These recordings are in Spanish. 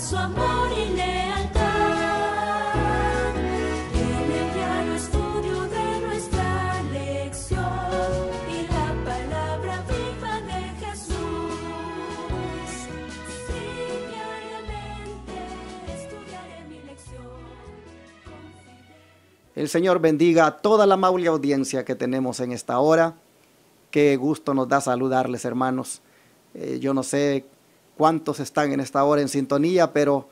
su amor y lealtad. En el diario estudio de nuestra lección y la palabra viva de Jesús. Sí, diariamente estudiaré mi lección. El Señor bendiga a toda la amable audiencia que tenemos en esta hora. Qué gusto nos da saludarles, hermanos. Yo no sé cuántos están en esta hora en sintonía, pero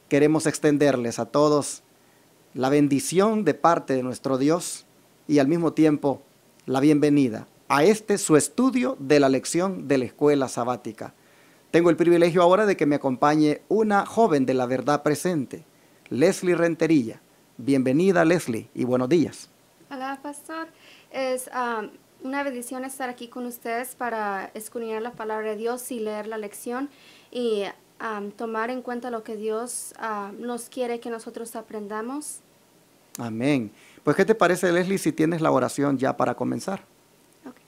queremos extenderles a todos la bendición de parte de nuestro Dios y al mismo tiempo la bienvenida a este su estudio de la lección de la escuela sabática. Tengo el privilegio ahora de que me acompañe una joven de la verdad presente, Leslie Renterilla. Bienvenida, Leslie, y buenos días. Hola, pastor. Es una bendición estar aquí con ustedes para escudriñar la palabra de Dios y leer la lección y tomar en cuenta lo que Dios nos quiere que nosotros aprendamos. Amén. Pues, ¿qué te parece, Leslie, si tienes la oración ya para comenzar? Okay.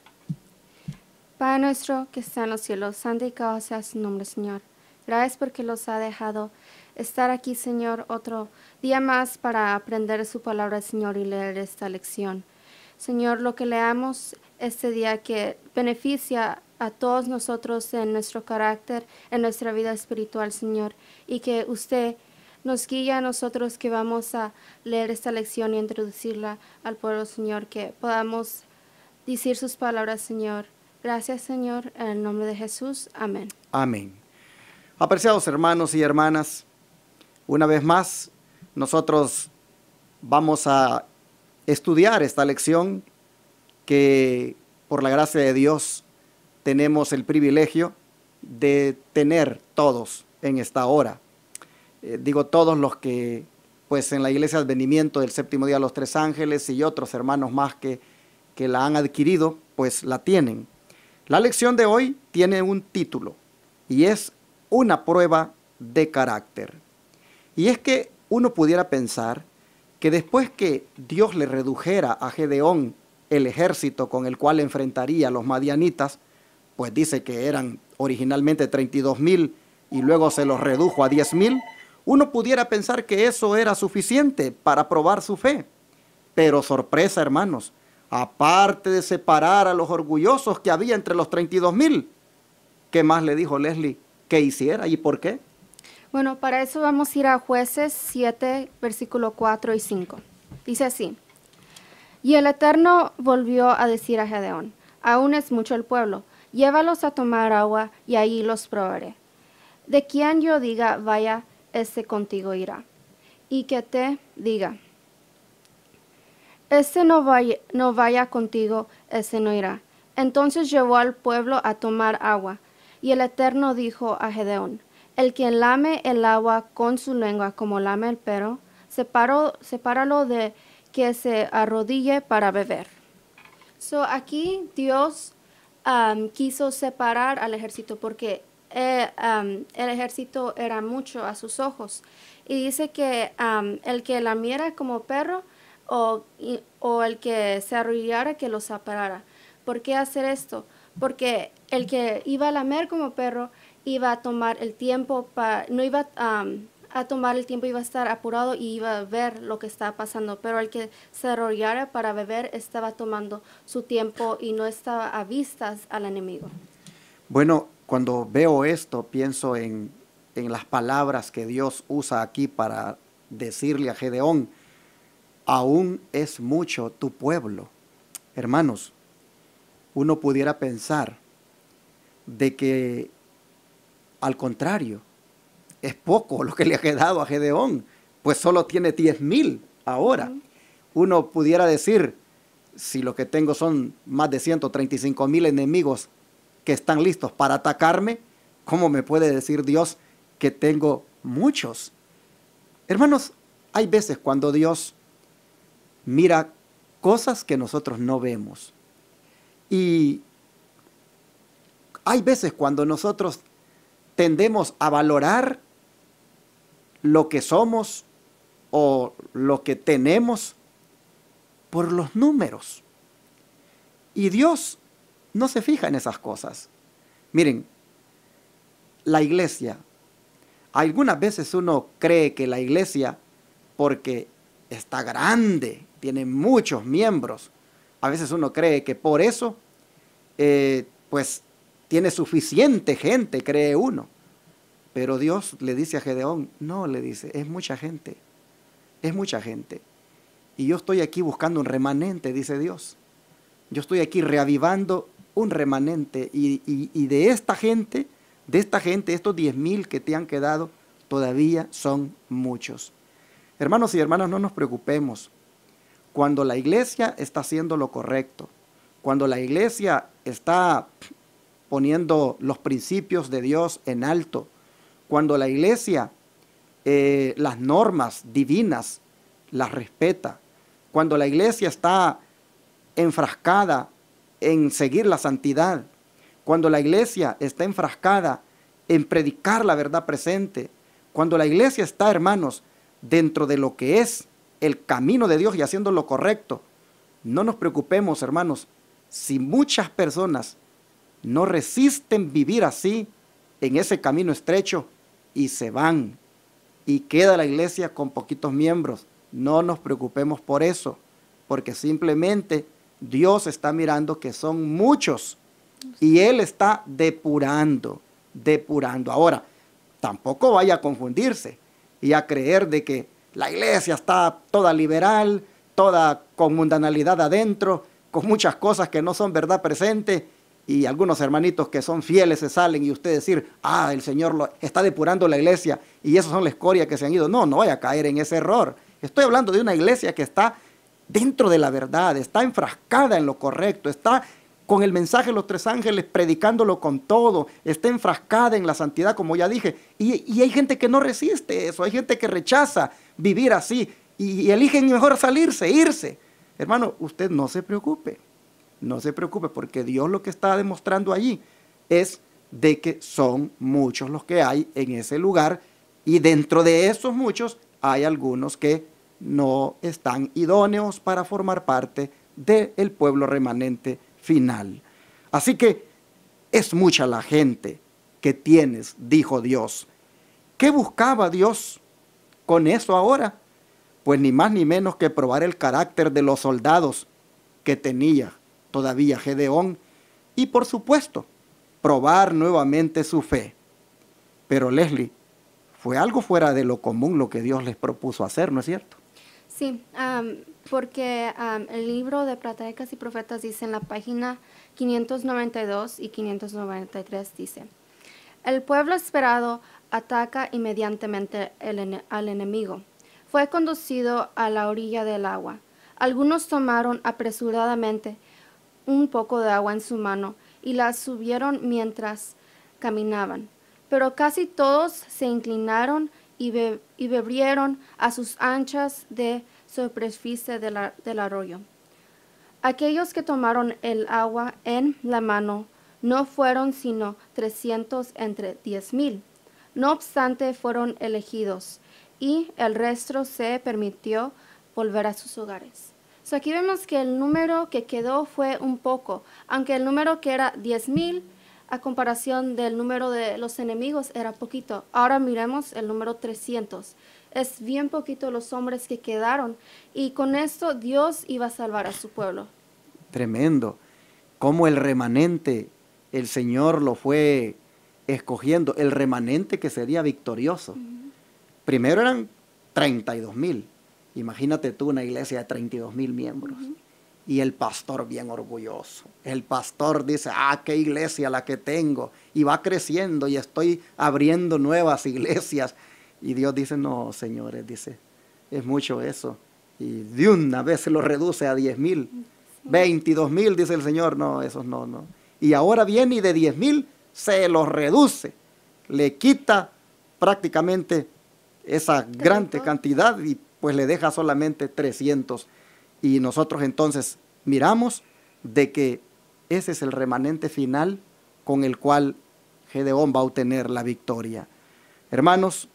Padre nuestro que está en los cielos, santificado sea su nombre, Señor. Gracias porque los ha dejado estar aquí, Señor, otro día más para aprender su palabra, Señor, y leer esta lección. Señor, lo que leamos este día que beneficia a todos nosotros en nuestro carácter, en nuestra vida espiritual, Señor, y que usted nos guía a nosotros que vamos a leer esta lección y introducirla al pueblo, Señor, que podamos decir sus palabras, Señor. Gracias, Señor, en el nombre de Jesús. Amén. Amén. Apreciados hermanos y hermanas, una vez más, nosotros vamos a estudiar esta lección que, por la gracia de Dios, tenemos el privilegio de tener todos en esta hora. Digo todos los que, pues en la Iglesia Advenimiento del Séptimo Día de los Tres Ángeles y otros hermanos más que la han adquirido, pues la tienen. La lección de hoy tiene un título y es una prueba de carácter. Y es que uno pudiera pensar que después que Dios le redujera a Gedeón el ejército con el cual enfrentaría a los madianitas, pues dice que eran originalmente 32,000 y luego se los redujo a 10,000, uno pudiera pensar que eso era suficiente para probar su fe. Pero sorpresa, hermanos, aparte de separar a los orgullosos que había entre los 32,000, ¿qué más le dijo Leslie que hiciera y por qué? Bueno, para eso vamos a ir a Jueces 7, versículo 4 y 5. Dice así: Y el Eterno volvió a decir a Gedeón: aún es mucho el pueblo, llévalos a tomar agua y ahí los probaré. De quien yo diga vaya, ese contigo irá. Y que te diga, ese no vaya contigo, ese no irá. Entonces llevó al pueblo a tomar agua. Y el Eterno dijo a Gedeón: el quien lame el agua con su lengua como lame el perro, sepáralo de que se arrodille para beber. Aquí Dios quiso separar al ejército porque el ejército era mucho a sus ojos. Y dice que el que lamiera como perro o el que se arrodillara que lo separara. ¿Por qué hacer esto? Porque el que iba a lamer como perro iba a tomar el tiempo, no iba a tomar el tiempo, iba a estar apurado y iba a ver lo que estaba pasando. Pero el que se arrodillara para beber estaba tomando su tiempo y no estaba a vistas al enemigo. Bueno, cuando veo esto, pienso en las palabras que Dios usa aquí para decirle a Gedeón: aún es mucho tu pueblo. Hermanos, uno pudiera pensar de que al contrario, es poco lo que le ha quedado a Gedeón, pues solo tiene 10,000 ahora. Uno pudiera decir, si lo que tengo son más de 135,000 enemigos que están listos para atacarme, ¿cómo me puede decir Dios que tengo muchos? Hermanos, hay veces cuando Dios mira cosas que nosotros no vemos. Y hay veces cuando nosotros tendemos a valorar lo que somos o lo que tenemos por los números. Y Dios no se fija en esas cosas. Miren, la iglesia Algunas veces uno cree que la iglesia, porque está grande, tiene muchos miembros, a veces uno cree que por eso, pues tiene suficiente gente, cree uno. Pero Dios le dice a Gedeón, no, le dice, es mucha gente, es mucha gente. Y yo estoy aquí buscando un remanente, dice Dios. Yo estoy aquí reavivando un remanente y de esta gente, estos 10,000 que te han quedado, todavía son muchos. Hermanos y hermanas, no nos preocupemos. Cuando la iglesia está haciendo lo correcto, cuando la iglesia está poniendo los principios de Dios en alto, cuando la iglesia las normas divinas las respeta, cuando la iglesia está enfrascada en seguir la santidad, cuando la iglesia está enfrascada en predicar la verdad presente, cuando la iglesia está, hermanos, dentro de lo que es el camino de Dios y haciendo lo correcto, no nos preocupemos, hermanos, si muchas personas no resisten vivir así, en ese camino estrecho, y se van, y queda la iglesia con poquitos miembros. No nos preocupemos por eso, porque simplemente Dios está mirando que son muchos, y Él está depurando. Ahora, tampoco vaya a confundirse y a creer de que la iglesia está toda liberal, toda con mundanalidad adentro, con muchas cosas que no son verdad presente, y algunos hermanitos que son fieles se salen y usted decir, el Señor está depurando la iglesia y esos son la escoria que se han ido. No, no vaya a caer en ese error. Estoy hablando de una iglesia que está dentro de la verdad, está enfrascada en lo correcto, está con el mensaje de los 3 ángeles predicándolo con todo, está enfrascada en la santidad, como ya dije, y hay gente que no resiste eso, hay gente que rechaza vivir así y eligen mejor salirse, irse. Hermano, usted no se preocupe, porque Dios lo que está demostrando allí es de que son muchos los que hay en ese lugar, y dentro de esos muchos hay algunos que no están idóneos para formar parte del pueblo remanente final. Así que es mucha la gente que tienes, dijo Dios. ¿Qué buscaba Dios con eso ahora? Pues ni más ni menos que probar el carácter de los soldados que tenía todavía Gedeón y, por supuesto, probar nuevamente su fe. Pero, Leslie, fue algo fuera de lo común lo que Dios les propuso hacer, ¿no es cierto? Sí, porque el libro de Patriarcas y Profetas dice en la página 592 y 593, dice, el pueblo esperado ataca inmediatamente al enemigo. Fue conducido a la orilla del agua. Algunos tomaron apresuradamente un poco de agua en su mano y la subieron mientras caminaban. Pero casi todos se inclinaron y bebieron a sus anchas de superficie del arroyo. Aquellos que tomaron el agua en la mano no fueron sino 300 entre 10,000. No obstante, fueron elegidos y el resto se permitió volver a sus hogares. Aquí vemos que el número que quedó fue un poco, aunque el número que era 10,000 a comparación del número de los enemigos era poquito. Ahora miremos el número 300. Es bien poquito los hombres que quedaron y con esto Dios iba a salvar a su pueblo. Tremendo. Cómo el remanente, el Señor lo fue escogiendo, el remanente que sería victorioso. Primero eran 32,000. Imagínate tú una iglesia de 32,000 miembros. Y el pastor bien orgulloso. El pastor dice, qué iglesia la que tengo. Y va creciendo y estoy abriendo nuevas iglesias. Y Dios dice, no, señores, dice, es mucho eso. Y de una vez se lo reduce a 10,000. 22,000, dice el Señor, no, esos no. Y ahora viene y de 10,000 se los reduce. Le quita prácticamente esa grande cantidad y pues le deja solamente 300. Y nosotros entonces miramos de que ese es el remanente final con el cual Gedeón va a obtener la victoria. Hermanos,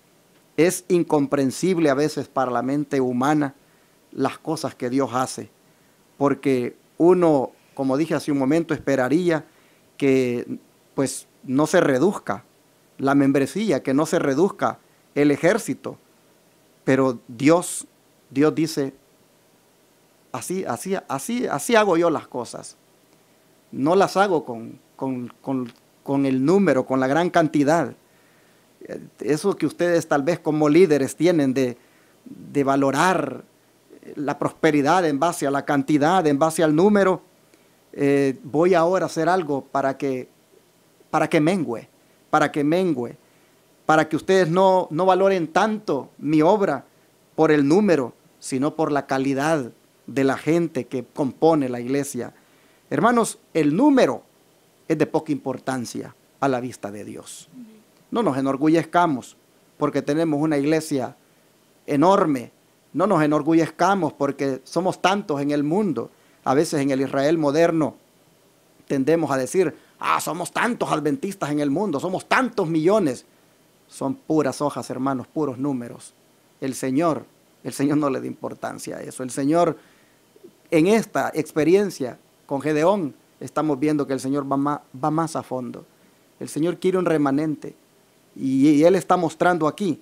es incomprensible a veces para la mente humana las cosas que Dios hace, porque uno, como dije hace un momento, esperaría que pues no se reduzca la membresía, que no se reduzca el ejército. Pero Dios dice, así hago yo las cosas. No las hago con el número, con la gran cantidad. Eso que ustedes tal vez como líderes tienen de valorar la prosperidad en base a la cantidad, en base al número, voy ahora a hacer algo para que mengue, para que ustedes no valoren tanto mi obra por el número, sino por la calidad de la gente que compone la iglesia. Hermanos, el número es de poca importancia a la vista de Dios. No nos enorgullezcamos porque tenemos una iglesia enorme. No nos enorgullezcamos porque somos tantos en el mundo. A veces en el Israel moderno tendemos a decir, somos tantos adventistas en el mundo, somos tantos millones. Son puras hojas, hermanos, puros números. El Señor no le da importancia a eso. El Señor, en esta experiencia con Gedeón, estamos viendo que el Señor va más a fondo. El Señor quiere un remanente. Y Él está mostrando aquí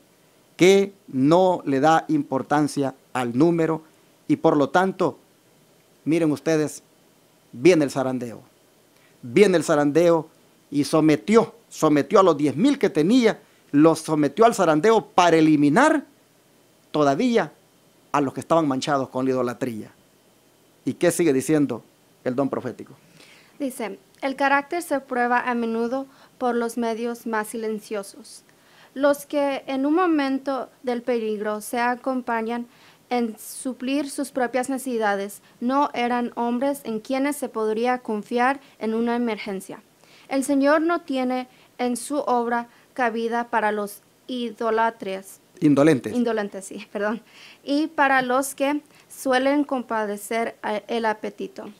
que no le da importancia al número. Y por lo tanto, miren ustedes, viene el zarandeo. Viene el zarandeo y sometió a los 10,000 que tenía, los sometió al zarandeo para eliminar todavía a los que estaban manchados con la idolatría. ¿Y qué sigue diciendo el don profético? Dice, el carácter se prueba a menudo por los medios más silenciosos. Los que en un momento del peligro se acompañan en suplir sus propias necesidades no eran hombres en quienes se podría confiar en una emergencia. El Señor no tiene en su obra cabida para los indolentes, sí, perdón, y para los que suelen compadecer el apetito.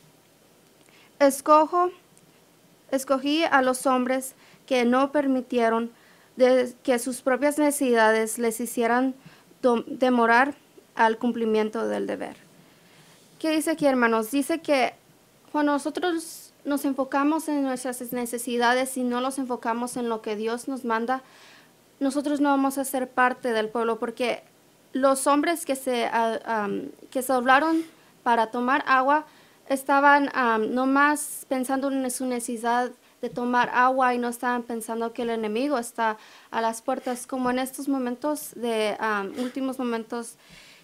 Escogí a los hombres que no permitieron que sus propias necesidades les hicieran demorar al cumplimiento del deber. ¿Qué dice aquí, hermanos? Dice que cuando nosotros nos enfocamos en nuestras necesidades y no los enfocamos en lo que Dios nos manda, nosotros no vamos a ser parte del pueblo, porque los hombres que se doblaron para tomar agua estaban nomás pensando en su necesidad de tomar agua y no estaban pensando que el enemigo está a las puertas, como en estos momentos últimos momentos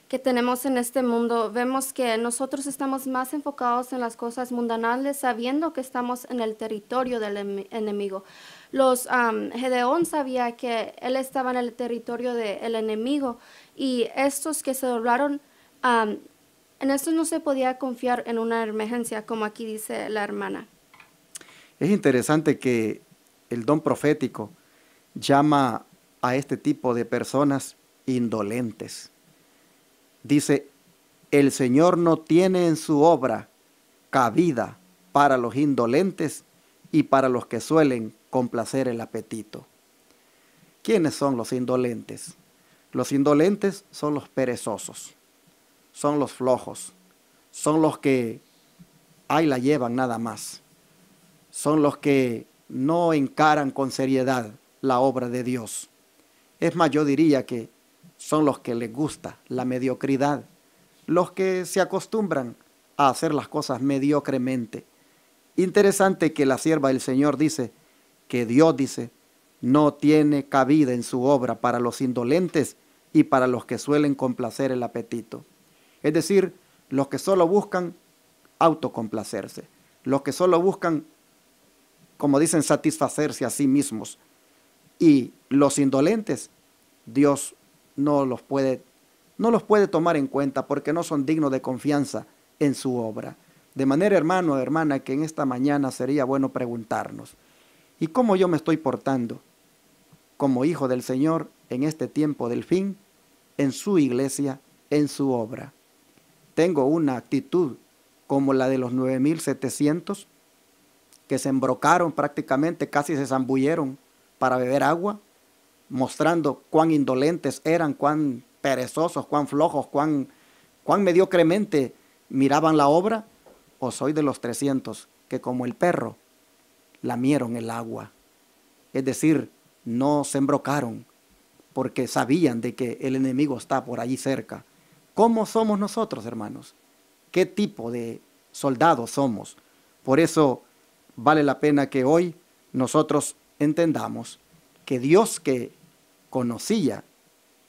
que tenemos en este mundo. Vemos que nosotros estamos más enfocados en las cosas mundanales, sabiendo que estamos en el territorio del enemigo. Gedeón sabía que él estaba en el territorio del enemigo, y estos que se doblaron, en estos no se podía confiar en una emergencia, como aquí dice la hermana. Es interesante que el don profético llama a este tipo de personas indolentes. Dice, el Señor no tiene en su obra cabida para los indolentes y para los que suelen complacer el apetito. ¿Quiénes son los indolentes? Los indolentes son los perezosos, son los flojos, son los que ahí la llevan nada más. Son los que no encaran con seriedad la obra de Dios. Es más, yo diría que son los que les gusta la mediocridad, los que se acostumbran a hacer las cosas mediocremente. Interesante que la sierva del Señor dice que Dios dice, no tiene cabida en su obra para los indolentes y para los que suelen complacer el apetito. Es decir, los que solo buscan autocomplacerse, los que solo buscan, como dicen, satisfacerse a sí mismos. Y los indolentes, Dios no los puede tomar en cuenta porque no son dignos de confianza en su obra. De manera, hermano o hermana, que en esta mañana sería bueno preguntarnos, ¿y cómo yo me estoy portando como hijo del Señor en este tiempo del fin, en su iglesia, en su obra? ¿Tengo una actitud como la de los 9,700 que se embrocaron prácticamente, casi se zambulleron para beber agua, mostrando cuán indolentes eran, cuán perezosos, cuán flojos, cuán mediocremente miraban la obra? ¿O soy de los 300 que como el perro lamieron el agua? Es decir, no se embrocaron, porque sabían de que el enemigo está por allí cerca. ¿Cómo somos nosotros, hermanos? ¿Qué tipo de soldados somos? Por eso vale la pena que hoy nosotros entendamos que Dios, que conocía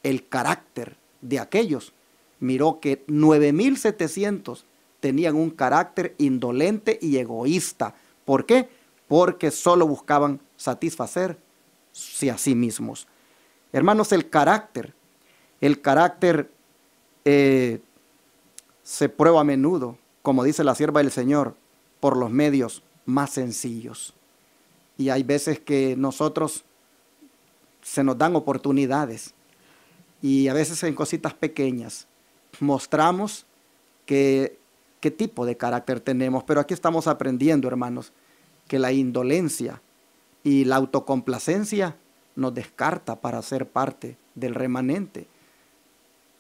el carácter de aquellos, miró que 9,700 tenían un carácter indolente y egoísta. ¿Por qué? Porque solo buscaban satisfacerse a sí mismos. Hermanos, el carácter se prueba a menudo, como dice la sierva del Señor, por los medios más sencillos. Y hay veces que nosotros se nos dan oportunidades y a veces en cositas pequeñas mostramos qué tipo de carácter tenemos. Pero aquí estamos aprendiendo, hermanos, que la indolencia y la autocomplacencia nos descarta para ser parte del remanente.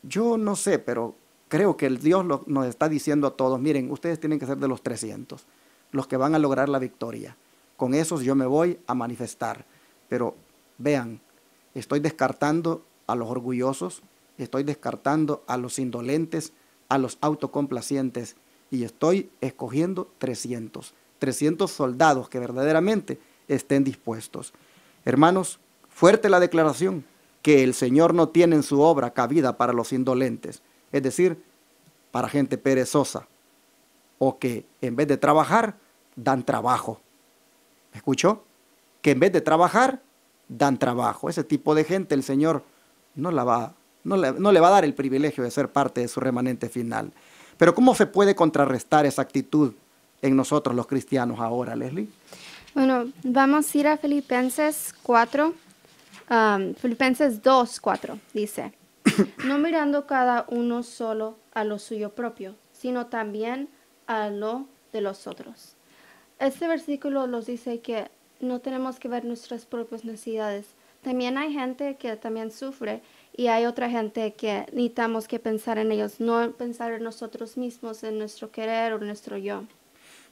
Yo no sé, pero creo que el Dios nos está diciendo a todos, miren, ustedes tienen que ser de los 300, los que van a lograr la victoria. Con esos yo me voy a manifestar. Pero vean, estoy descartando a los orgullosos, estoy descartando a los indolentes, a los autocomplacientes, y estoy escogiendo 300 soldados que verdaderamente estén dispuestos. Hermanos, fuerte la declaración que el Señor no tiene en su obra cabida para los indolentes, es decir, para gente perezosa, o que en vez de trabajar, dan trabajo. ¿Me escuchó? Que en vez de trabajar, dan trabajo. Ese tipo de gente el Señor no le va a dar el privilegio de ser parte de su remanente final. Pero ¿cómo se puede contrarrestar esa actitud en nosotros los cristianos ahora, Leslie? Bueno, vamos a ir a Filipenses 4. Filipenses 2:4 dice, no mirando cada uno solo a lo suyo propio, sino también a lo de los otros. Este versículo nos dice que no tenemos que ver nuestras propias necesidades. También hay gente que también sufre y hay otra gente que necesitamos que pensar en ellos, no pensar en nosotros mismos, en nuestro querer o nuestro yo.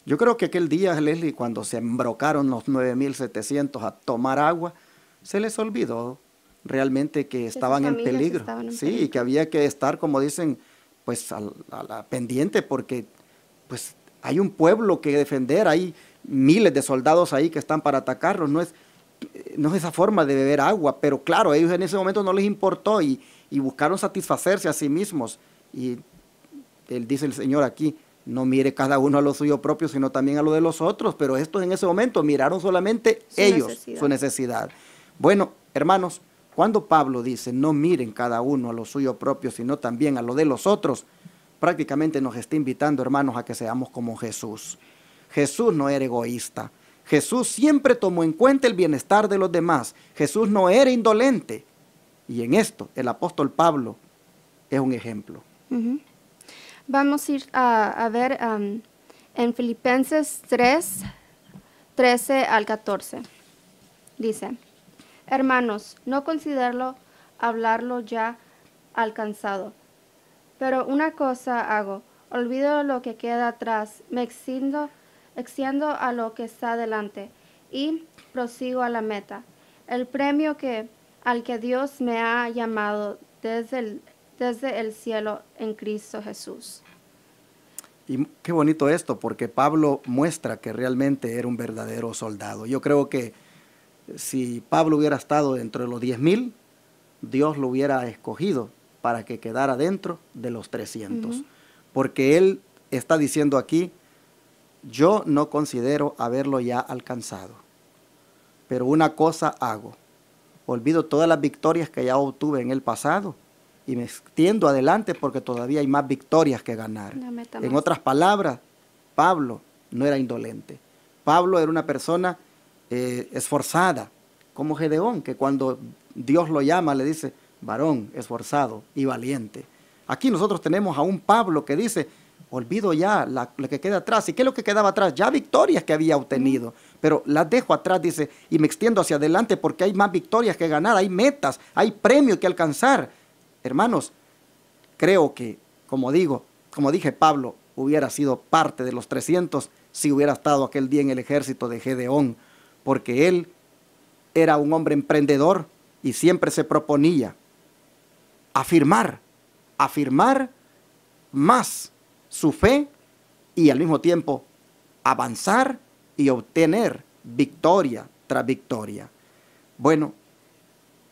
Yo creo que aquel día, Leslie, cuando se embrocaron los 9,700 a tomar agua, se les olvidó realmente que estaban en peligro. Sí, que había que estar, como dicen, pues a la pendiente, porque pues hay un pueblo que defender, hay miles de soldados ahí que están para atacarlos. No es esa forma de beber agua, pero claro, ellos en ese momento no les importó y buscaron satisfacerse a sí mismos. Y él dice el Señor aquí, no mire cada uno a lo suyo propio, sino también a lo de los otros. Pero estos en ese momento miraron solamente su necesidad. Bueno, hermanos, cuando Pablo dice, no miren cada uno a lo suyo propio, sino también a lo de los otros, prácticamente nos está invitando, hermanos, a que seamos como Jesús. Jesús no era egoísta. Jesús siempre tomó en cuenta el bienestar de los demás. Jesús no era indolente. Y en esto, el apóstol Pablo es un ejemplo. Vamos a ir a ver en Filipenses 3:13 al 14. Dice, hermanos, no considero hablarlo ya alcanzado, pero una cosa hago, olvido lo que queda atrás, me extiendo a lo que está delante y prosigo a la meta, el premio al que Dios me ha llamado desde el cielo en Cristo Jesús. Y qué bonito esto, porque Pablo muestra que realmente era un verdadero soldado. Yo creo que si Pablo hubiera estado dentro de los 10,000, Dios lo hubiera escogido para que quedara dentro de los 300. Porque él está diciendo aquí, yo no considero haberlo ya alcanzado, pero una cosa hago, olvido todas las victorias que ya obtuve en el pasado y me extiendo adelante porque todavía hay más victorias que ganar. En otras palabras, Pablo no era indolente. Pablo era una persona esforzada, como Gedeón, que cuando Dios lo llama le dice, varón esforzado y valiente. Aquí nosotros tenemos a un Pablo que dice, olvido ya lo que queda atrás. ¿Y qué es lo que quedaba atrás? Ya victorias que había obtenido, pero las dejo atrás, dice, y me extiendo hacia adelante porque hay más victorias que ganar, hay metas, hay premios que alcanzar. Hermanos, creo que, como dije, Pablo hubiera sido parte de los 300 si hubiera estado aquel día en el ejército de Gedeón, porque él era un hombre emprendedor, y siempre se proponía afirmar más su fe y al mismo tiempo avanzar y obtener victoria tras victoria. Bueno,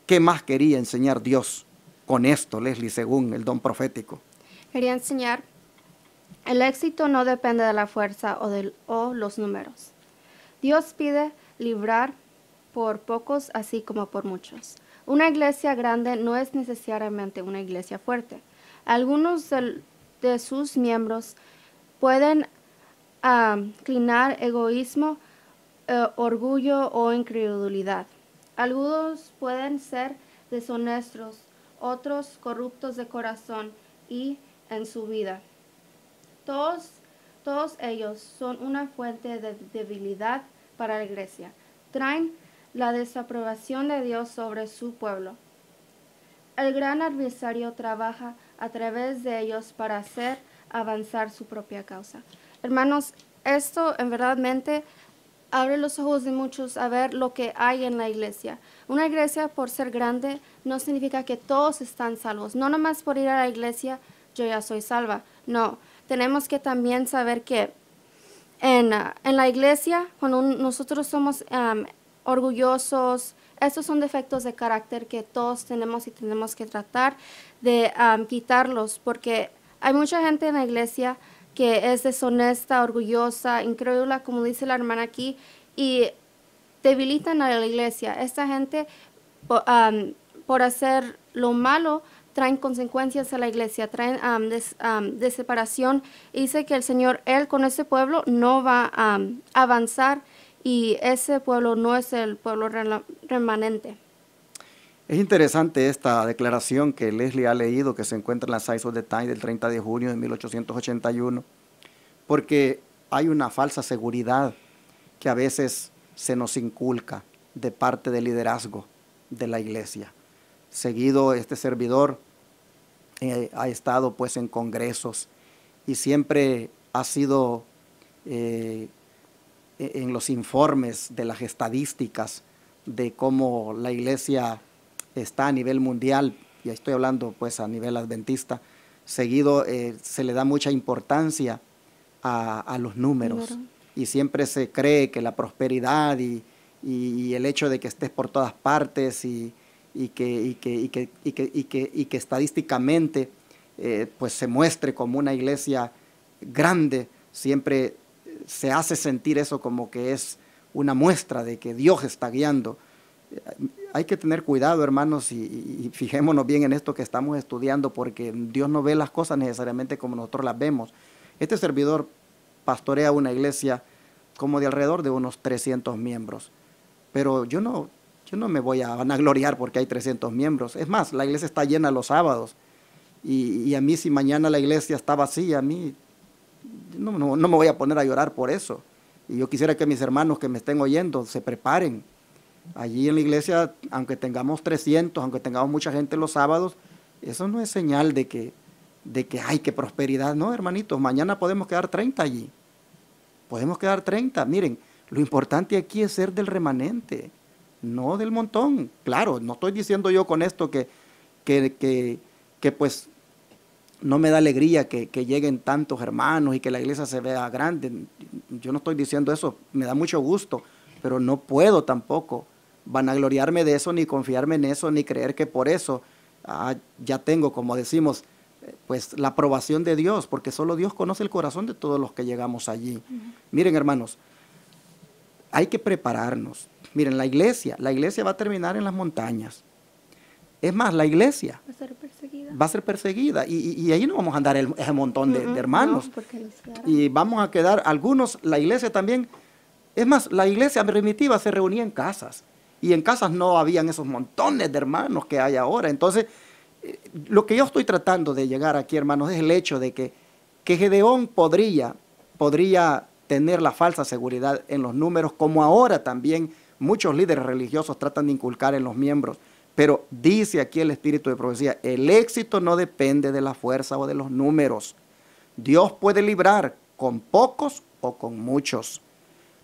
¿qué más quería enseñar Dios con esto, Leslie, según el don profético? Quería enseñar, el éxito no depende de la fuerza o los números. Dios pide librar por pocos así como por muchos. Una iglesia grande no es necesariamente una iglesia fuerte. Algunos de sus miembros pueden inclinar egoísmo, orgullo o incredulidad. Algunos pueden ser deshonestos, otros corruptos de corazón y en su vida. Todos ellos son una fuente de debilidad para la iglesia. Traen la desaprobación de Dios sobre su pueblo. El gran adversario trabaja a través de ellos para hacer avanzar su propia causa. Hermanos, esto en verdadmente abre los ojos de muchos a ver lo que hay en la iglesia. Una iglesia, por ser grande, no significa que todos están salvos. No nomás por ir a la iglesia, yo ya soy salva. No, tenemos que también saber que en la iglesia, cuando nosotros somos orgullosos, estos son defectos de carácter que todos tenemos y tenemos que tratar de quitarlos, porque hay mucha gente en la iglesia que es deshonesta, orgullosa, incrédula, como dice la hermana aquí, y debilitan a la iglesia. Esta gente, por hacer lo malo, traen consecuencias a la iglesia, traen de separación. Y dice que el Señor, Él con ese pueblo no va a avanzar, y ese pueblo no es el pueblo remanente. Es interesante esta declaración que Leslie ha leído, que se encuentra en la Signs of the Times del 30 de junio de 1881, porque hay una falsa seguridad que a veces se nos inculca de parte del liderazgo de la iglesia. Seguido, este servidor ha estado pues en congresos y siempre ha sido en los informes de las estadísticas de cómo la iglesia está a nivel mundial, y estoy hablando pues a nivel adventista, seguido se le da mucha importancia a los números. Y siempre se cree que la prosperidad y el hecho de que estés por todas partes y que estadísticamente pues se muestre como una iglesia grande, siempre se hace sentir eso como que es una muestra de que Dios está guiando. Hay que tener cuidado, hermanos, y fijémonos bien en esto que estamos estudiando, porque Dios no ve las cosas necesariamente como nosotros las vemos. Este servidor pastorea una iglesia como de alrededor de unos 300 miembros, pero yo no me voy a vanagloriar porque hay 300 miembros. Es más, la iglesia está llena los sábados, y a mí, si mañana la iglesia está vacía, a mí no me voy a poner a llorar por eso. Y yo quisiera que mis hermanos que me estén oyendo se preparen. Allí en la iglesia, aunque tengamos 300, aunque tengamos mucha gente los sábados, eso no es señal de que hay que prosperidad. No, hermanitos, mañana podemos quedar 30 allí. Podemos quedar 30. Miren, lo importante aquí es ser del remanente, no del montón. Claro, no estoy diciendo yo con esto que pues no me da alegría que lleguen tantos hermanos y que la iglesia se vea grande. Yo no estoy diciendo eso, me da mucho gusto, pero no puedo tampoco vanagloriarme de eso, ni confiarme en eso, ni creer que por eso ya tengo, como decimos, pues la aprobación de Dios, porque solo Dios conoce el corazón de todos los que llegamos allí. Miren, hermanos, hay que prepararnos. Miren, la iglesia va a terminar en las montañas. Es más, la iglesia va a ser perseguida, y ahí no vamos a andar ese montón de hermanos, no, y vamos a quedar algunos. La iglesia también, es más, la iglesia primitiva se reunía en casas, y en casas no habían esos montones de hermanos que hay ahora. Entonces, lo que yo estoy tratando de llegar aquí, hermanos, es el hecho de que Gedeón podría tener la falsa seguridad en los números, como ahora también muchos líderes religiosos tratan de inculcar en los miembros. Pero dice aquí el espíritu de profecía, el éxito no depende de la fuerza o de los números. Dios puede librar con pocos o con muchos.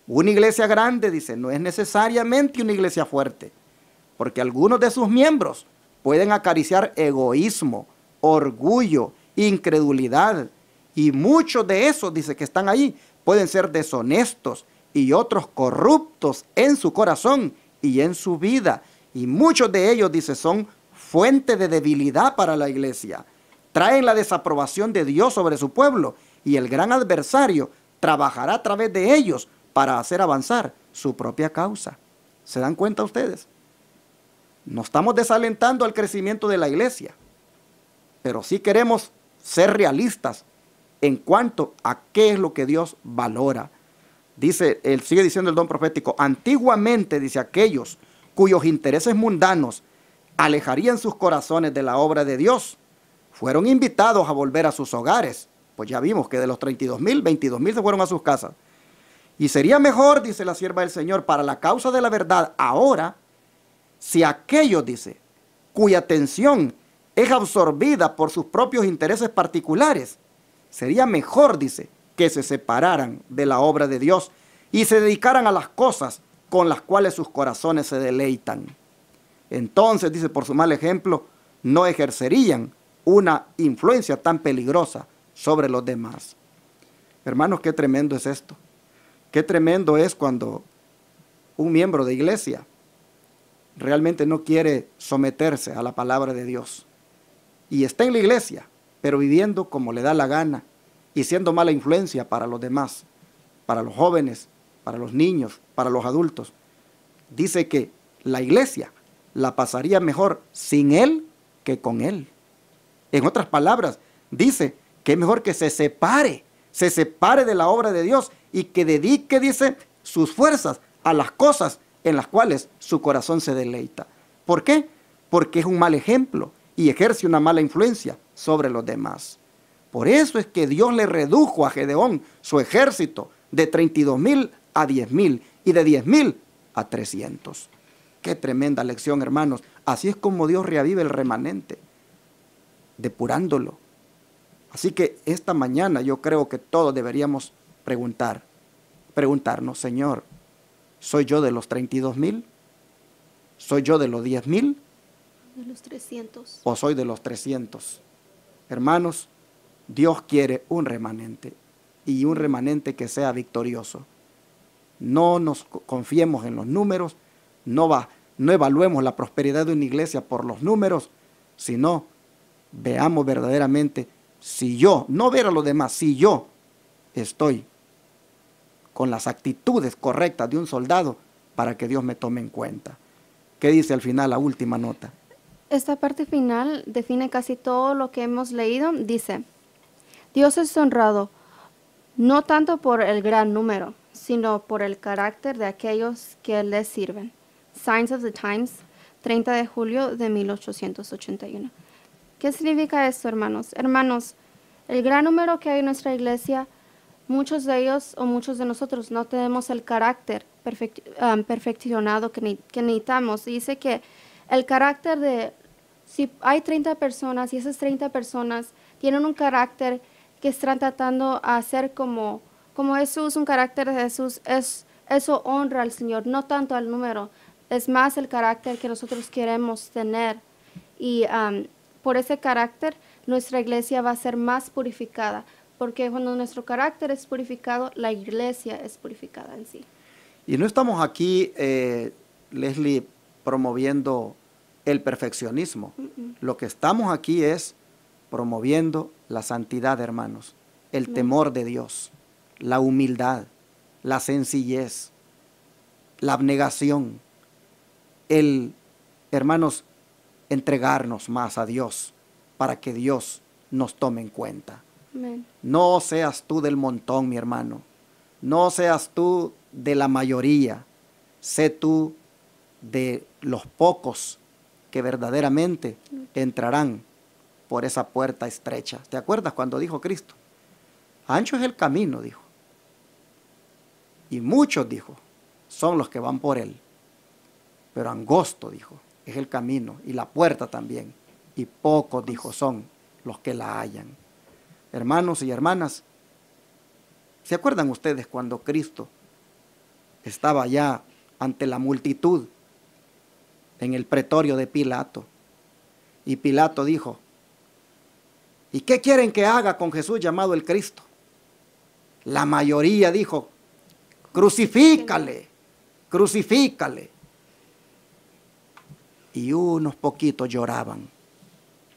Una iglesia grande, dice, no es necesariamente una iglesia fuerte. porque algunos de sus miembros pueden acariciar egoísmo, orgullo, incredulidad, y muchos de esos, dice, que están ahí, pueden ser deshonestos y otros corruptos en su corazón y en su vida. Y muchos de ellos, dice, son fuente de debilidad para la iglesia. Traen la desaprobación de Dios sobre su pueblo, y el gran adversario trabajará a través de ellos para hacer avanzar su propia causa. ¿Se dan cuenta ustedes? No estamos desalentando el crecimiento de la iglesia, pero sí queremos ser realistas en cuanto a qué es lo que Dios valora. Dice, él sigue diciendo el don profético, antiguamente, dice, aquellos cuyos intereses mundanos alejarían sus corazones de la obra de Dios, fueron invitados a volver a sus hogares. Pues ya vimos que de los 32,000, 22,000 se fueron a sus casas. Y sería mejor, dice la sierva del Señor, para la causa de la verdad ahora, si aquellos, dice, cuya atención es absorbida por sus propios intereses particulares, sería mejor, dice, que se separaran de la obra de Dios y se dedicaran a las cosas con las cuales sus corazones se deleitan. Entonces, dice, por su mal ejemplo, no ejercerían una influencia tan peligrosa sobre los demás. Hermanos, qué tremendo es esto. Qué tremendo es cuando un miembro de iglesia realmente no quiere someterse a la palabra de Dios y está en la iglesia, pero viviendo como le da la gana y siendo mala influencia para los demás, para los jóvenes, para los niños, para los adultos. Dice que la iglesia la pasaría mejor sin él que con él. En otras palabras, dice que es mejor que se separe de la obra de Dios y que dedique, dice, sus fuerzas a las cosas en las cuales su corazón se deleita. ¿Por qué? Porque es un mal ejemplo y ejerce una mala influencia sobre los demás. Por eso es que Dios le redujo a Gedeón su ejército de 32,000 a 10,000 y de 10,000 a 300. Qué tremenda lección, hermanos. Así es como Dios reaviva el remanente, depurándolo. Así que esta mañana yo creo que todos deberíamos preguntarnos, Señor, ¿soy yo de los 32,000? ¿Soy yo de los 10,000? De los 300. ¿O soy de los 300? Hermanos, Dios quiere un remanente y un remanente que sea victorioso. No nos confiemos en los números, no evaluemos la prosperidad de una iglesia por los números, sino veamos verdaderamente si yo, no ver a los demás, si yo estoy con las actitudes correctas de un soldado para que Dios me tome en cuenta. ¿Qué dice al final la última nota? Esta parte final define casi todo lo que hemos leído. Dice, Dios es honrado no tanto por el gran número, sino por el carácter de aquellos que le sirven. Signs of the Times, 30 de julio de 1881. ¿Qué significa esto, hermanos? Hermanos, el gran número que hay en nuestra iglesia, muchos de ellos o muchos de nosotros no tenemos el carácter perfeccionado que necesitamos. Dice que el carácter de, si hay 30 personas y esas 30 personas tienen un carácter que están tratando a hacer como Jesús, un carácter de Jesús, eso honra al Señor, no tanto al número, es más el carácter que nosotros queremos tener. Y por ese carácter nuestra iglesia va a ser más purificada, porque cuando nuestro carácter es purificado, la iglesia es purificada en sí. Y no estamos aquí, Leslie, promoviendo el perfeccionismo. Lo que estamos aquí es promoviendo la santidad, hermanos, el temor de Dios, la humildad, la sencillez, la abnegación, hermanos, entregarnos más a Dios para que Dios nos tome en cuenta. Amén. No seas tú del montón, mi hermano. No seas tú de la mayoría. Sé tú de los pocos que verdaderamente entrarán por esa puerta estrecha. ¿Te acuerdas cuando dijo Cristo? Ancho es el camino, dijo. Y muchos, dijo, son los que van por él. Pero angosto, dijo, es el camino y la puerta también. Y pocos, dijo, son los que la hallan. Hermanos y hermanas, ¿se acuerdan ustedes cuando Cristo estaba allá ante la multitud en el pretorio de Pilato. Y Pilato dijo, ¿y qué quieren que haga con Jesús llamado el Cristo? La mayoría dijo, crucifícale, crucifícale. Y unos poquitos lloraban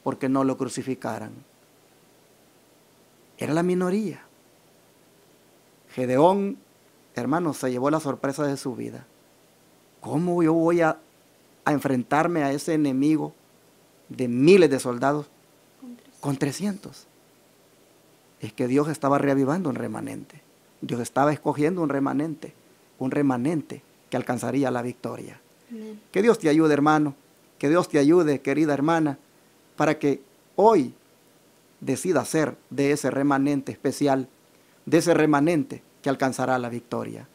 porque no lo crucificaran. Era la minoría. Gedeón, hermanos, se llevó la sorpresa de su vida. ¿Cómo yo voy a enfrentarme a ese enemigo de miles de soldados con 300? Es que Dios estaba reavivando un remanente. Dios estaba escogiendo un remanente que alcanzaría la victoria. Amén. Que Dios te ayude, hermano, que Dios te ayude, querida hermana, para que hoy decida ser de ese remanente especial, de ese remanente que alcanzará la victoria.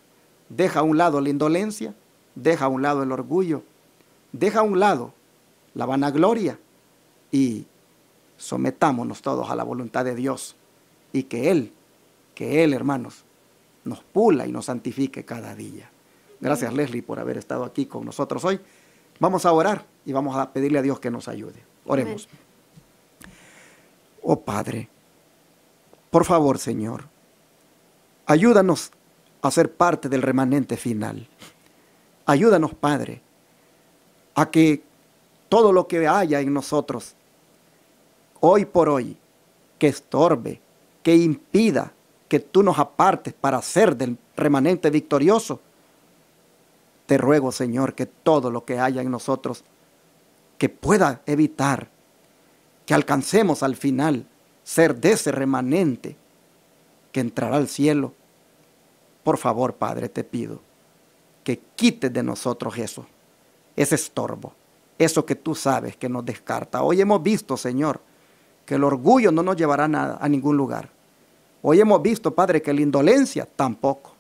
Deja a un lado la indolencia, deja a un lado el orgullo, deja a un lado la vanagloria y sometámonos todos a la voluntad de Dios y que Él, hermanos, nos pula y nos santifique cada día. Gracias, Leslie, por haber estado aquí con nosotros hoy. Vamos a orar y vamos a pedirle a Dios que nos ayude. Oremos. Amén. Oh Padre, por favor, Señor, ayúdanos a ser parte del remanente final. Ayúdanos, Padre, a que todo lo que haya en nosotros, hoy por hoy, que estorbe, que impida que tú nos apartes para ser del remanente victorioso, te ruego, Señor, que todo lo que haya en nosotros, que pueda evitar que alcancemos al final ser de ese remanente que entrará al cielo. Por favor, Padre, te pido que quites de nosotros eso, ese estorbo, eso que tú sabes que nos descarta. Hoy hemos visto, Señor, que el orgullo no nos llevará a ningún lugar. Hoy hemos visto, Padre, que la indolencia tampoco.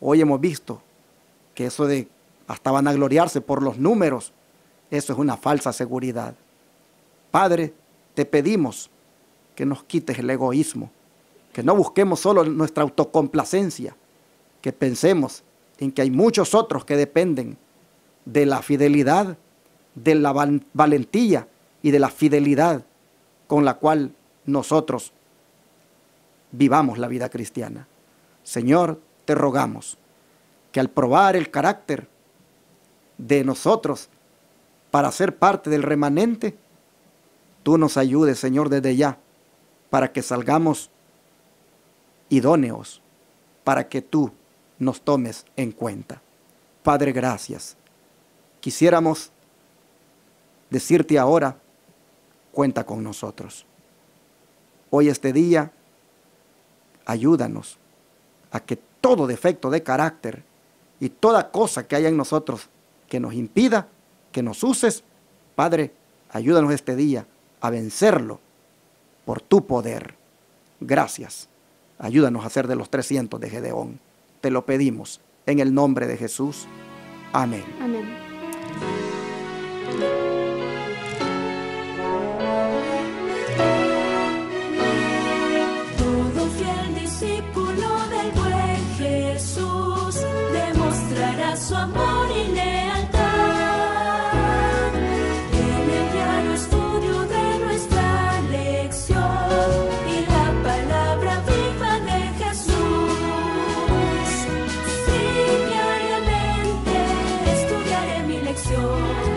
Hoy hemos visto que eso de hasta vanagloriarse por los números, eso es una falsa seguridad. Padre, te pedimos que nos quites el egoísmo, que no busquemos solo nuestra autocomplacencia, que pensemos en que hay muchos otros que dependen de la fidelidad, de la valentía y de la fidelidad con la cual nosotros vivamos la vida cristiana. Señor, te rogamos que al probar el carácter de nosotros para ser parte del remanente, tú nos ayudes, Señor, desde ya, para que salgamos idóneos, para que tú nos tomes en cuenta. Padre, gracias. Quisiéramos decirte ahora, cuenta con nosotros. Hoy este día, ayúdanos a que todo defecto de carácter y toda cosa que haya en nosotros que nos impida, que nos uses, Padre, ayúdanos este día a vencerlo por tu poder. Gracias. Ayúdanos a ser de los 300 de Gedeón. Te lo pedimos en el nombre de Jesús. Amén. Amén. Todo fiel discípulo del buen Jesús demostrará su amor y lealtad. En el diario estudio de nuestra lección y la palabra viva de Jesús. Sí, diariamente estudiaré mi lección.